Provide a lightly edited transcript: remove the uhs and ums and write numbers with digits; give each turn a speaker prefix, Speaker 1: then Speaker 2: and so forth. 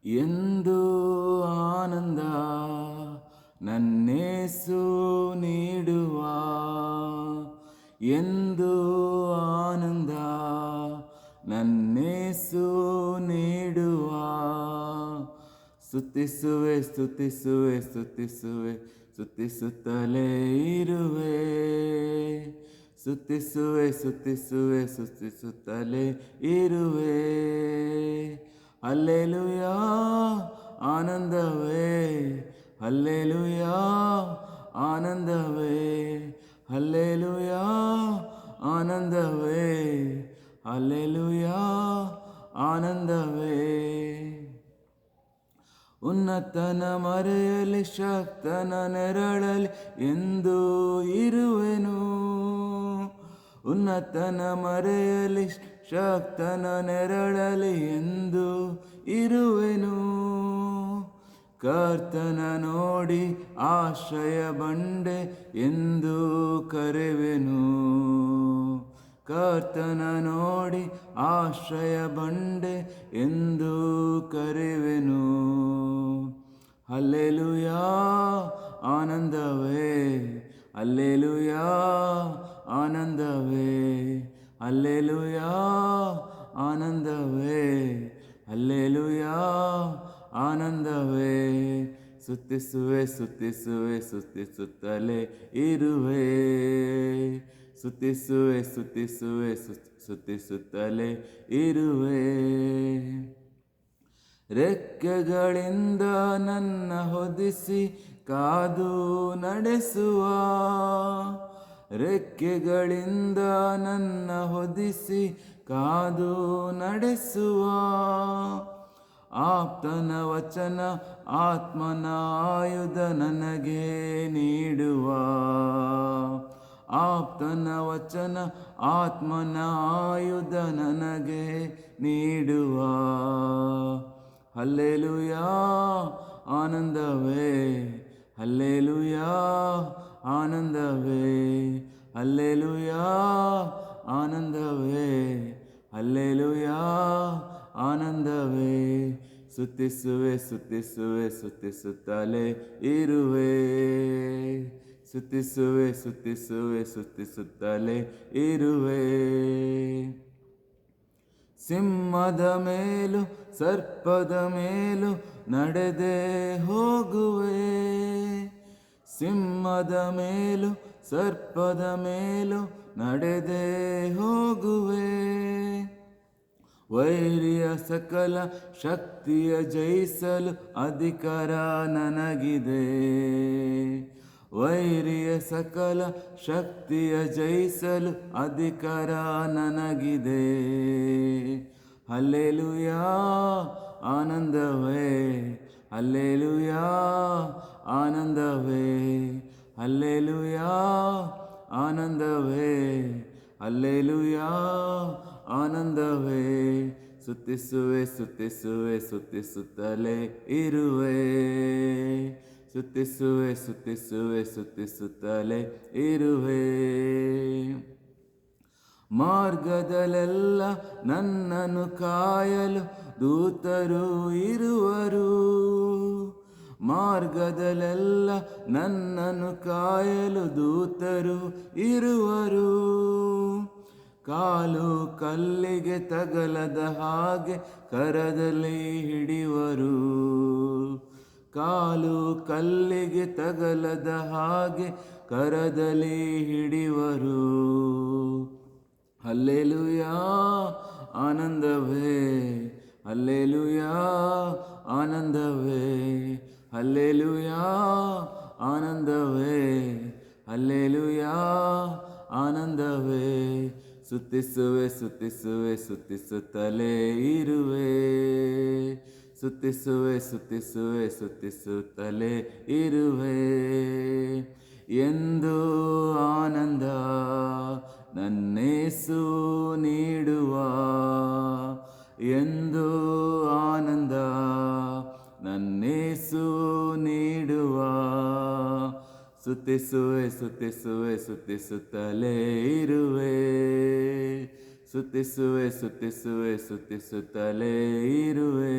Speaker 1: ಎಂದು ಆನಂದ ನನ್ನೇಸು ನೀಡುವ, ಎಂದು ಆನಂದ ನನ್ನೇಸು ನೀಡುವ. ಸ್ತುತಿಸುವೆ ಸ್ತುತಿಸುವೆ ಸ್ತುತಿಸುವೆ ಸ್ತುತಿಸುತ್ತಲೇ ಇರುವೆ. ಸ್ತುತಿಸುವೆ ಸ್ತುತಿಸುವೆ ಸ್ತುತಿಸುತ್ತಲೇ ಇರುವೆ. ಹಲ್ಲೆಲೂಯಾ ಆನಂದವೇ, ಹಲ್ಲೆಲೂಯಾ ಆನಂದವೇ, ಹಲ್ಲೆಲೂಯಾ ಆನಂದವೇ, ಹಲ್ಲೆಲೂಯಾ ಆನಂದವೇ. ಉನ್ನತನ ಮರೆಯಲಿ ಶಕ್ತನ ನೆರಳಲಿ ಎಂದು ಇರುವೆನು. ಉನ್ನತನ ಮರೆಯಲಿ ಶಕ್ತನ ನೆರಳಲಿ ಎಂದು ಇರುವೆನು. ಕರ್ತನ ನೋಡಿ ಆಶ್ರಯ ಬಂಡೆ ಎಂದು ಕರೆವೆನು. ಕರ್ತನ ನೋಡಿ ಆಶ್ರಯ ಬಂಡೆ ಎಂದು ಕರೆವೆನು. ಹಲ್ಲೆಲೂಯಾ ಆನಂದವೇ, ಹಲ್ಲೆಲೂಯಾ ಆನಂದವೇ, ಹಲ್ಲೆಲೂಯಾ ಆನಂದವೇ, ಹಲ್ಲೆಲೂಯಾ ಆನಂದವೇ. ಸ್ತುತಿಸುವೆ ಸ್ತುತಿಸುವೆ ಸ್ತುತಿಸುತ್ತಲೇ ಇರುವೆ. ಸ್ತುತಿಸುವೆ ಸ್ತುತಿಸುವೆ ಸ್ತುತಿಸುತ್ತಲೇ ಇರುವೆ. ರೆಕ್ಕೆಗಳಿಂದ ನನ್ನ ಹೊದಿಸಿ ಕಾದು ನಡೆಸುವ, ರೆಕ್ಕೆಗಳಿಂದ ನನ್ನ ಹೊದಿಸಿ ಕಾದು ನಡೆಸುವ. ಆಪ್ತನ ವಚನ ಆತ್ಮನ ಆಯುಧ ನನಗೆ ನೀಡುವ. ಆಪ್ತನ ವಚನ ಆತ್ಮನ ಆಯುಧ ನನಗೆ ನೀಡುವ. ಹಲ್ಲೆಲೂಯಾ ಆನಂದವೇ, ಹಲ್ಲೆಲೂಯಾ ಆನಂದವೇ, ಹಲ್ಲೆಲೂಯಾ ಆನಂದವೇ, ಹಲ್ಲೆಲೂಯಾ ಆನಂದವೇ. ಸ್ತುತಿಸುವೆ ಸ್ತುತಿಸುವೆ ಸ್ತುತಿಸುತ್ತಲೇ ಇರುವೆ. ಸ್ತುತಿಸುವೆ ಸ್ತುತಿಸುವೆ ಸ್ತುತಿಸುತ್ತಲೇ ಇರುವೆ. ಸಿಂಹದ ಮೇಲೂ ಸರ್ಪದ ಮೇಲೂ ನಡೆದೇ ಹೋಗುವೆ. ಸಿಂಹದ ಮೇಲೂ ಸರ್ಪದ ಮೇಲೂ ನಡೆದೇ ಹೋಗುವೆ. ವೈರಿಯ ಸಕಲ ಶಕ್ತಿಯ ಜಯಿಸಲು ಅಧಿಕಾರ ನನಗಿದೆ. ವೈರಿಯ ಸಕಲ ಶಕ್ತಿಯ ಜಯಿಸಲು ಅಧಿಕಾರ ನನಗಿದೆ. ಹಲ್ಲೆಲೂಯಾ ಆನಂದವೇ, ಹಲ್ಲೆಲೂಯಾ ಆನಂದವೇ, ಹಲ್ಲೆಲೂಯಾ ಆನಂದವೇ, ಹಲ್ಲೆಲೂಯಾ ಆನಂದವೇ. ಸ್ತುತಿಸುವೆ ಸ್ತುತಿಸುವೆ ಸ್ತುತಿಸುತ್ತಲೇ ಇರುವೆ. ಸ್ತುತಿಸುವೆ ಸ್ತುತಿಸುವೆ ಸ್ತುತಿಸುತ್ತಲೇ ಇರುವೆ. ಮಾರ್ಗದಲ್ಲೆಲ್ಲ ನನ್ನನ್ನು ಕಾಯಲು ದೂತರು ಇರುವರು. ಮಾರ್ಗದಲ್ಲೆಲ್ಲ ನನ್ನನ್ನು ಕಾಯಲು ದೂತರು ಇರುವರು. ಕಾಲು ಕಲ್ಲಿಗೆ ತಗಲದ ಹಾಗೆ ಕರದಲ್ಲಿ ಹಿಡಿಯುವರು. ಕಾಲು ಕಲ್ಲಿಗೆ ತಗಲದ ಹಾಗೆ ಕರದಲ್ಲಿ ಹಿಡಿಯುವರು. ಹಲ್ಲೆಲೂಯಾ ಆನಂದವೇ, ಹಲ್ಲೆಲೂಯಾ ಆನಂದವೇ, ಹಲ್ಲೆಲೂಯಾ ಆನಂದವೇ, ಹಲ್ಲೆಲೂಯಾ ಆನಂದವೇ. ಸ್ತುತಿಸುವೆ ಸ್ತುತಿಸುವೆ ಸ್ತುತಿಸುತ್ತಲೇ ಇರುವೆ. ಸ್ತುತಿಸುವೆ ಸ್ತುತಿಸುವೆ ಸ್ತುತಿಸುತ್ತಲೇ ಇರುವೆ. ಎಂದು ಆನಂದ ನನ್ನೇಸು ನೀಡುವ, ಎಂದು ಆನಂದ ನನ್ನೇಸು ನೀಡುವ. ಸ್ತುತಿಸುವೆ ಸ್ತುತಿಸುವೆ ಸ್ತುತಿಸುತ್ತಲೇ ಇರುವೆ. ಸ್ತುತಿಸುವೆ ಸ್ತುತಿಸುವೆ ಸ್ತುತಿಸುತ್ತಲೇ ಇರುವೆ.